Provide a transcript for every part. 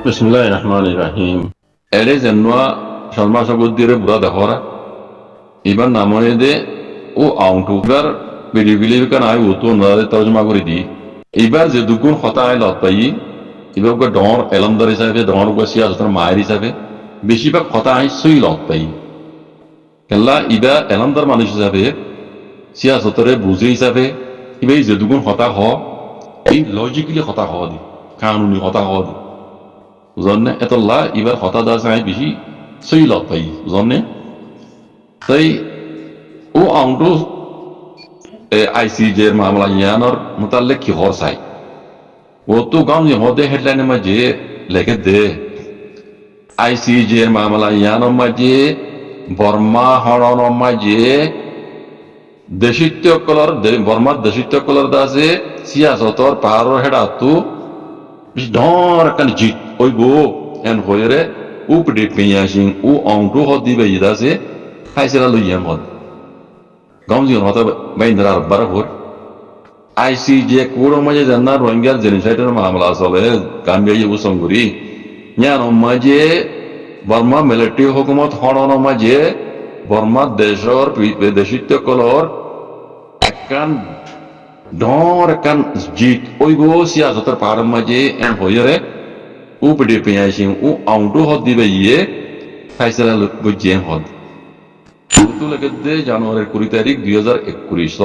Bismillahir Rahmanir Rahim. Ele zenwa shalma sabudire buda dahora. Iban namone de o auntugar bili kan ay uto na tarjuma kori di. Ibar je dukun khata ay lat pai. Ibar ko don elamdar hisabe don ko siyasat maher hisabe বেশিরভাগ কথা I সই লত পাই কেলা ইবা এলামদার মানুষ হিসাবে সিয়াসতরে বুঝে হিসাবে ইবা এই যে দুগুণ কথা হ এই লজিক্যালি কথা হ দি কানুনি কথা হ দি বুঝনে এতলা ইবার কথা দা চাই বেশি সই লত পাই বুঝনে তাই ও আউন্টো আইসিজের মামলা ইয়ানোর মুতাল্লিক কি হর চাই ও তো গাঁও হদে হেডলাইনের মাঝে লেখে দে আইসিজের মামলা ইয়ানোর মাঝে বর্মা হরণের মাঝে দেশিত্ব কলর বর্মার দেশিত্ব কলর দাসে সিয়াসতর পাহাড়ের হেডা তো ডর কান জিত ওইব এন হইরে উপডে পেয়াসিং ও অংটু হদ দিবে ইদাসে হাইসেরা লইয়াম হদ গামজি হত বাইন্দরা বরাবর আইসিজে কোর মাঝে জান্না রোহিঙ্গার জেনোসাইডের মামলা চলে গাম্বিয়া বুসঙ্গুরি ইয়ান মাঝে বর্মা মিলিটারি হুকুমত হরণ মাঝে বর্মা দেশর দেশিত্ব কলর একান ডর একান জিত ওইব সিয়াসতের পাহাড়ের মাঝে এন হইরে উপডে পেয়াসিং ও আউন্টু হদ দিবে ইয়ে হাইসেরা বুঝিয়ে হদ লেগে জানুয়ারির 20 তারিখ 2021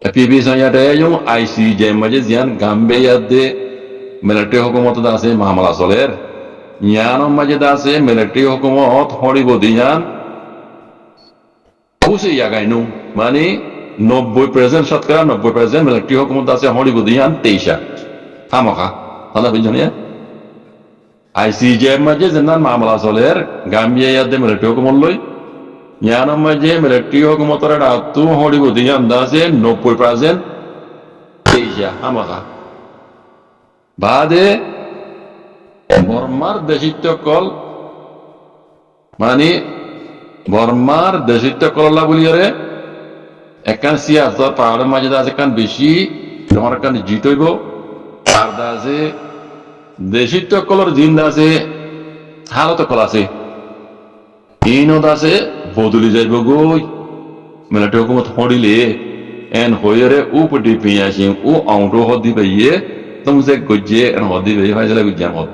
পিবি সাইয়াটায়ং আইসিজে মাঝে জিয়ান গাম্বিয়া দে মিলিটারি হুকুমত আছে মামলা চলের ইয়ান মাঝে আছে মিলিটারি হুকুমত হরিব দিয়ান খুশি ইয়াগাইনু মানে 90% শতকরা 90% মিলিটারি হুকুমত আছে হরিব দিয়ান 23 হামাখা তাহলে বুঝছেন আইসিজে মাঝে জিনান মামলা চলের গাম্বিয়া দে মিলিটারি হুকুমত লই ইয়ান মাঝে মিলিটারি হুকুমতর রাতু হরিব দিয়ান দাসে 90% 23 হামাখা বাদে বর্মার দেশিত্ব কল মানে বর্মার দেশিত্ব কললা বলিয়ারে একান সিয়াসত পাহাড়ের মাঝে আছে কান বেশি তোমার কান জিত হইব আর দাসে দেশিত্ব কলর জিন দাসে হালত কল আছে ইনত আছে বদলি যাইব গই মিলিটারি হুকুমত হরিলে এন হইরে উপডি পিয়াসি ও আউন্টো হদ দিবে ইয়ে তুমসে গজ্জে এন হদ দিবে ফাইজলা গজ্জান হদ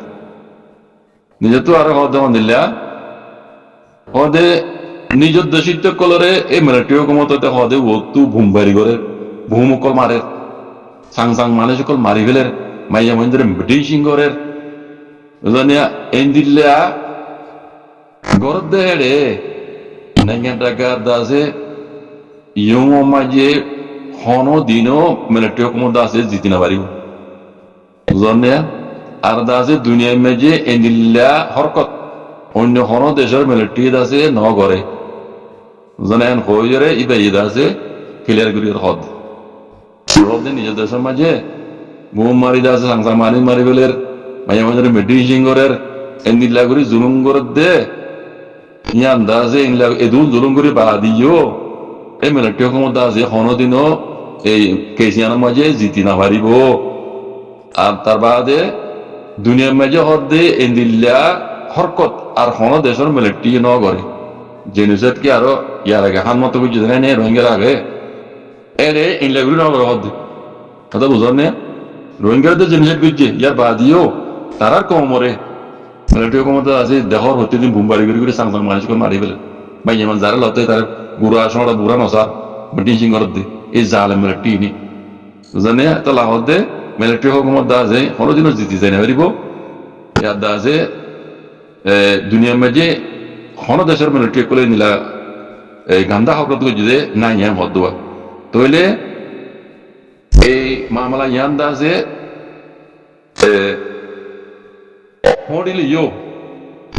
নিজে তো আর হদ দিলা হদে নিজ দেশিত্ব কলরে এই মিলিটারি হুকুমততে হদে ও তু ভুমবারি করে ভূমকল মারে সাং সাং মানুষ কল মারি ফেলের মাইয়া মহিন্দ্রে ব্রিটিশিং করের জানিয়া এন দিল্লা গরদ দেহে নাইগান টাকার দাসে ইয়ং মাঝে হন দিনও মিলিটারি হুকুমত আছে জিতি না পারিব জানিয়া আর দাসে দুনিয়ার মাঝে এন্দিল্লা হরকত অন্য হন দেশের মিলিটারি দাসে ন করে জানেন হইরে ইবা ইদা আছে ক্লিয়ার করির হদ হদ নিজের দেশের মাঝে বুম মারি দাসে সাংসা মারি বেলের মাঝে মাঝে মেডিসিং করের এন্দিল্লা করি জুলুম করে দে ইয়ান দাসে ইনলা এদুল জুলুম করে বা দিও এই মিলিটারি হুকুমত দাসে হন দিনও এই কেসিয়ানের মাঝে জিতি না পারিব আর তার বাদে দুনিয়ার মাঝে হদে এন্দিল্লা হরকত আর হন দেশের মিলিটারি ন করে জেনুসাইড কি আরো ইয়ার আগে হান মতো বুঝে জানে নে রোহিঙ্গার আগে এরে ইনলাগুলি ন করে হদে কথা বুঝলেন না রোহিঙ্গার তো জেনুসাইড বুঝছে ইয়ার বাদিও তারার কম মরে মিলিটারি হুকুমত আছে দেহর প্রতিদিন বুমবাড়ি করে সাং সাং মানুষকে মারি ফেলে ভাই যেমন যারা লতে তার বুড়া আসা বুড়া নসা ব্রিটিশিং করে দে এই জালে মিলিটারি নি বুঝলেন না তো লাহর দে মিলিটারি হুকুমত দা আছে কোনোদিনও জিতি যায় না পারিব ইয়ার দা আছে দুনিয়ার মাঝে হন দেশের মিলিটারি করে নিলা গান্ধা হকরত যদি না ইয়াম হদ দেওয়া তইলে এই মামলা ইয়ান দা আছে হরিলে ইয়ো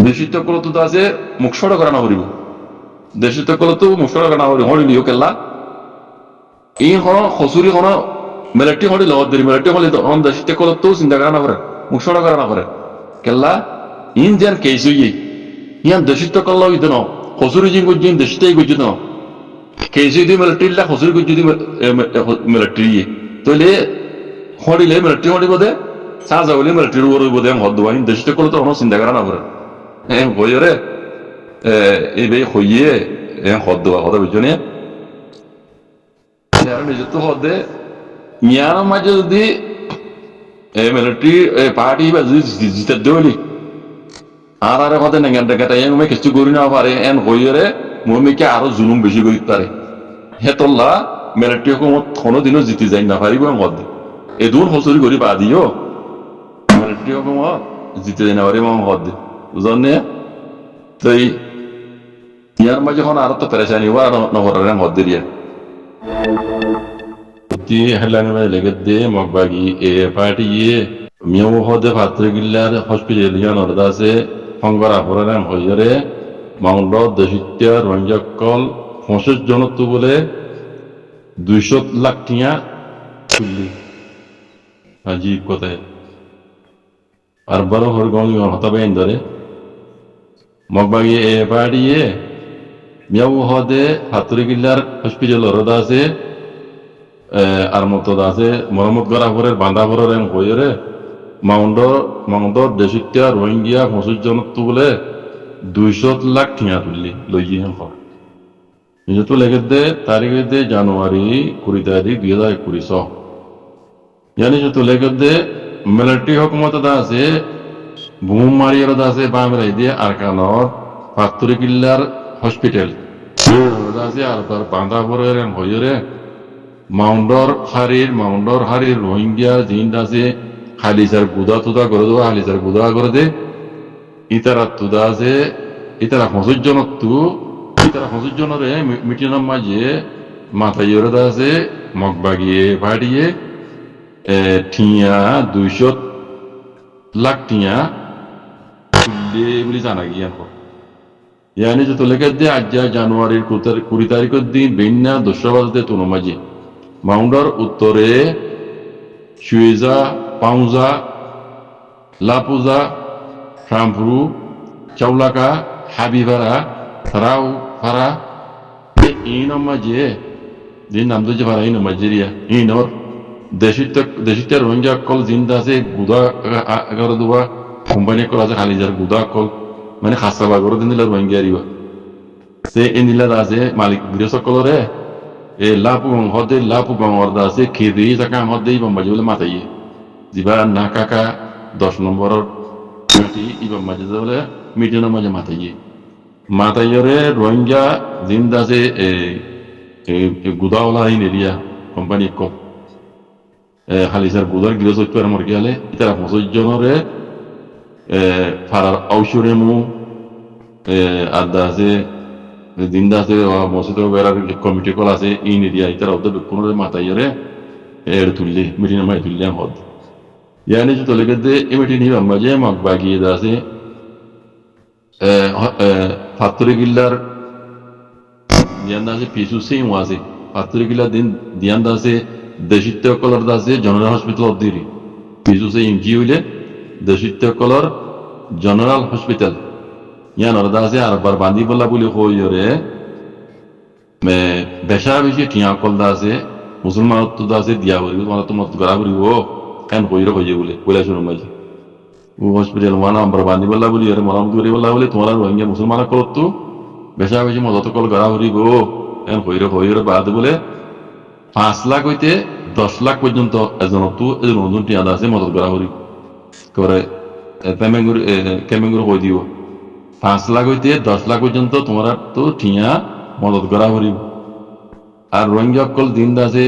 দেশিত্ব কলত আছে মুখসড় করা না হরিব দেশিত্ব কলত মুখসড় করা না হরি হরিল ইয়ো কেলা এই হন খসুরি হন মিলিটারি হরি লগত দেরি মিলিটারি হলি হন দেশিত্ব কলত চিন্তা করা না করে মুখসড় করা না করে কেলা ইন যেন কেসু ইয়ান দেশিত্ব কল্লা হইতো ন খসুরি জিন গুজিন দেশিত্বই গুজিত ন কেসু দি মিলিটারি লা খসুরি গুজি দি মিলিটারি তইলে হরিলে মিলিটারি হরিব দে সাজা বলে মিলিটারি ওর বোধ হদ ওয়াইন দেশটা করলে তো কোনো চিন্তা করা না করে হইরে এই বে হইয়ে হদ দেওয়া কথা বুঝছো নি নিজের তো হদে মিয়ার মাঝে যদি মিলিটারি পার্টি বা যদি জিতে দেওয়ালি আর আরে কথা না গেন্টা গেটা এন মে কিছু করি না পারে এন হইরে মমিকে আরো জুলুম বেশি করি পারে হেতল্লা মিলিটারি হুকুমত কোনো দিনও জিতে যাই না পারিব হদ এদুন হসুরি করি পা দিও মিলিটারি হুকুমত জিতে যাই না পারিব হদ বুঝনে তো ইয়ার মাঝে এখন আরো তো পেরেশানি হওয়া আর নহরের হদ দিয়া ti helan ma legede magbagi e party ye miyo hode patre gillar hospital yan orda se hongara horan hoyere maundo deshitya ranjakol 65 জনত্ব বলে 200 লাখ টিয়া তুললি আজীব কথায় আর বড় হরগং হতাবে ইন্দরে মগবাগি এ পার্টি ye মিyo hode patre gillar hospital orda se আর মতো আছে মরমত করা পরে বাঁধা পরে হইরে মাউন্ডর দেশিত্যা রোহিঙ্গিয়া 25 জনত্ব বলে 200 লাখ টিয়া তুললি লইয়ে নিজে তো লেগে দে তারিখে দে জানুয়ারি 20 তারিখ 2021 জানি যে তো লেগে দে মিলিটারি হুকুমত আছে বুম মারিয়ার আছে বামরাই দিয়ে আরকানর পাত্তরি কিল্লার হসপিটাল আছে আর তার বাঁধা পরে হইরে মাউন্ডর হারির রোহিঙ্গিয়া জিন আছে হালিসার গুদা তুদা করে দেওয়া হালিসার গুদা করে দে ইতারা তুদা আছে ইতারা 25 জনত্ব ইতারা 25 জনরে মিটিনের মাঝে মাথায় ইয়রে আছে মগবাগিয়ে ফাটিয়ে ঠিয়া 200 লাখ টিয়া তুললে বলে জানা গিয়া ইয়ানি যত লেগে দে আজ জানুয়ারির 20 তারিখের দিন বেন্যা 10 বাজতে তুনো মাঝে মাউন্ডার উত্তরে সুয়েজা পাউজা লাপুজা শামপুরু চাউলাকা হাবিবারা রাউ ফারা এই মাঝে দিন নাম তো যে ভাড়া এই মাঝেরিয়া এই নর দেশিতে রোহিঙ্গা কল জিন্দা আছে গুদা করে দেওয়া কোম্পানি কল আছে খালিজার গুদা কল মানে খাসা করে দিন দিলে রোহিঙ্গা আরিবা সে এনিলা আছে মালিক গৃহসকলরে এ লাপু হদে লাপু গঙ্গরদা আছে খেয়ে জাকা হদেই বম্বাজি বলে মাথাইয়ে যিবা না কাকা 10 নম্বরের ইবাম মাঝে বলে মিডিয়ানের মাঝে মাথাইয়ে রোহিঙ্গা জিন্দা আছে গুদাওয়ালা এই এরিয়া কোম্পানি কম খালিসার গুদার গৃহস্থ মর গেলে তারা 25 জনরে ফারার ঔষরে মু আদা আছে জিন্দা আছে মসজিদ কমিটি কল আছে এই এরিয়া ইতারা ওদের কোনো মাথাইয়ে এর তুললে মিটিনের মাঝে তুললে হদ ইয়ানি যে তলেকে দে এই মিটিং নিবাম মাঝে মগ বাগিয়ে আছে ফাত্তরি গিল্লার দিয়ান্দা আছে পিছু সেম আছে ফাত্তরি গিল্লার দিন দিয়ান্দা আছে দেশিত্য কলর আছে জেনারেল হসপিটাল অদ্দিরি পিছু সে ইমজি হইলে দেশিত্য কলর জেনারেল হসপিটাল ইয়ান অর্দা আছে আর বার বান্ধি বলা বলে হইরে বেশা বেশি টিয়া কলদা আছে মুসলমান আছে দিয়া বলি তোমার তো গড়া বলিব কেন হইরে হইয়ে বলে শুনো মাঝে ও হসপিটাল ওয়ান আমরা বান্ধি বলা বলি আর মরাম দূরে বলা বলে তোমার রোহিঙ্গা মুসলমান কলত তো বেশা বেশি মজা কল গড়া হরিব কেন হইরে বাদ বলে 5 লাখ হইতে 10 লাখ পর্যন্ত এজন টিয়া আছে মদত গড়া হরি করে কেমেঙ্গুর হয়ে দিব 5 লাখ হইতে 10 লাখ পর্যন্ত তোমার তো টিয়া মদত করা হরিব আর রোহিঙ্গা কল দিন আছে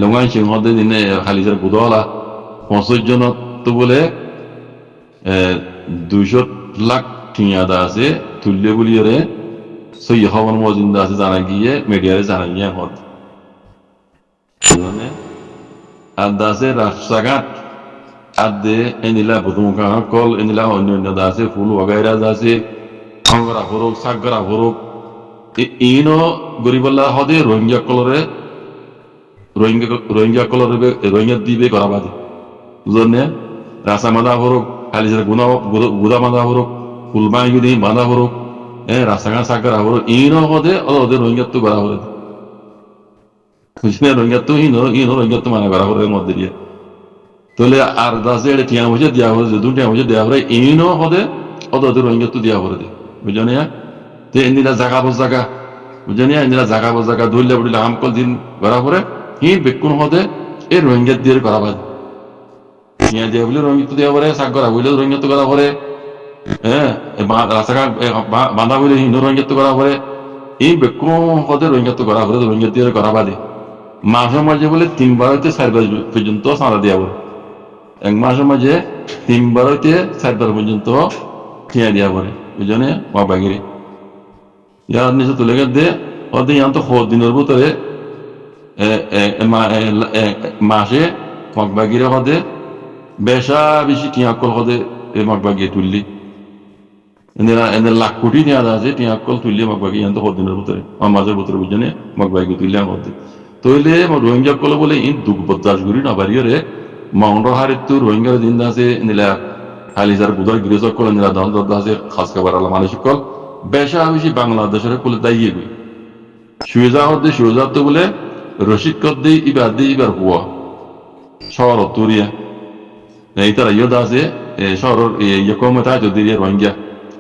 লঙ্গাই সিংহদের দিনে খালিজার গুদওয়ালা 25 জন তো বলে 200 লাখ টিয়া আছে তুল্য বলিয়ে সই হওয়ার মজিন্দা আছে জানা গিয়ে মিডিয়ারে জানা গিয়ে হদ আর দাসে রাস্তাঘাট আদে এনিলা বুদুমকা কল এনিলা অন্য দাসে ফুল ওগাইরা দাসে খঙ্গরা হরক সাগরা হরক ইনো গরিবল্লা হদে রোহিঙ্গা কলরে রোহিঙ্গা দিবে করা বাদে বুঝলেন রাসা মাদা হরক খালিজার গুদা মাদা হরক ফুলবাই গিয়ে বাঁধা হরক রাস্তাঘাট সাগরা হরক ইনো হদে ওদের রোহিঙ্গা তো করা হরে রোহিঙ্গা তো ইনো রোহিঙ্গা তো মানা করা হরে মধ্যে দিয়ে তাহলে আর দাসে এটা টিয়া পয়সা দেওয়া হয়েছে দুটো পয়সা দেওয়া করে ইনও হদে অত রোহিঙ্গা তো দেওয়া করে দে বুঝলি না তো এদিনা জাগা বস জাগা বুঝলি না এদিনা জাগা বস জাগা ধরলে বুঝলে আমকল দিন করা পরে হি বেকুন হদে এই রোহিঙ্গা দিয়ে করা বাদ টিয়া দিয়ে বলে রোহিঙ্গা তো দেওয়া করে শাক করা বলে রোহিঙ্গা তো করা করে হ্যাঁ রাস্তাঘাট বাঁধা বলে হিন্দু রোহিঙ্গা তো করা করে এই বেকুন হদে রোহিঙ্গা তো করা করে রোহিঙ্গা দিয়ে করা বাদে মাসের মাঝে বলে 3 বার হইতে 4 বার পর্যন্ত সাঁড়া দেওয়া বলে এক মাসের মাঝে 3 বার হইতে 4 বার পর্যন্ত ঠিয়া দিয়া পরে বুঝলে মা বাগিরে ইয়ার নিচে তুলে দে ওদের ইয়ান তো 4 দিনের ভিতরে মাসে মগ বাগিরে হদে বেশা বেশি টিয়া কল হদে মগ বাগিয়ে তুললি এদের লাখ কোটি নেওয়া আছে টিয়া কল তুললি মগ বাগিয়ে ইয়ান তো 4 দিনের ভিতরে আমার মাসের ভিতরে বুঝলে মগ বাগিয়ে তুললি আমার হদে তইলে রোহিঙ্গা কল বলে ইন দুঃখ বদাস করি না বাড়িয়ে মাউন্ট হারিত রোহিঙ্গার দিন আছে নিলা হালিজার বুধর গৃহক কল নিলা দন দর আছে খাস খাবার আলা মানুষ কল বেশা বেশি বাংলাদেশের কোলে দাইয়ে গই সুজা হতে সুজা তো বলে রশিদ কর দেই ইবার হুয়া শহর তুরিয়া এই তারা ইয়দ আছে শহর ইয়ে কমে থাকে যদি রোহিঙ্গা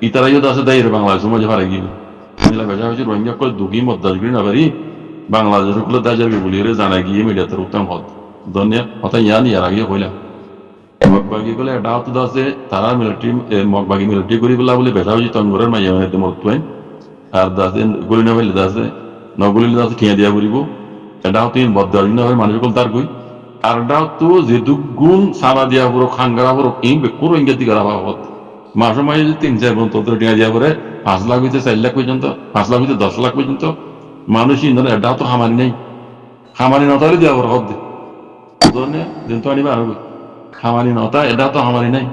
ইতারা ইয়দ আছে দাইয়ের বাংলাদেশ মজা হারাই গিয়ে নিলা বেশা বেশি রোহিঙ্গা কল দুঃখী মদাস করি না পারি বাংলাদেশের কোলে দাই যাবে বলি জানা গিয়ে মিডিয়াতে উত্তম হত ধন্যবাদ কথা ইয়ান ইয়ার আগে কইলাম মগবাগি গলে এটা হতো আছে তারা মিলিটারি মগবাগি মিলিটারি করি বলা বলে বেটা হইছে তঙ্গরের মাইয়া মানে মরতুন আর দাসে গলি না হইলে দাসে নগলি দাসে টিয়া দিয়া করিব এটা হতো ইন বদদারি না হয় মানুষ কল তার কই আর এটা হতো যে দুগুণ সারা দিয়া পুরো খাঙ্গারা পুরো ইন বেকুর ইংরেজি করা হত মাসে মাঝে 3-4 গুণ তত টিয়া দিয়া করে 5 লাখ হইতে 4 লাখ পর্যন্ত 5 লাখ হইতে 10 লাখ পর্যন্ত মানুষ ইন এটা তো হামারি নাই হামারি নতালে দিয়া করে হত ধরনে দিন তো আনিবা আনবে খামারি নতা এটা তো আমারই নাই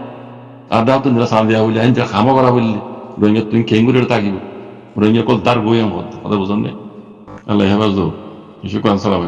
আর দাও তো নিরা সাল দিয়া বলি আইন যা খামো করা বললি রোহিঙ্গা তুমি খেঙ্গুরে থাকিব রোহিঙ্গা কল তার বই আমার কথা বুঝলেন আল্লাহ হেফাজ দো শুক্রান সালাম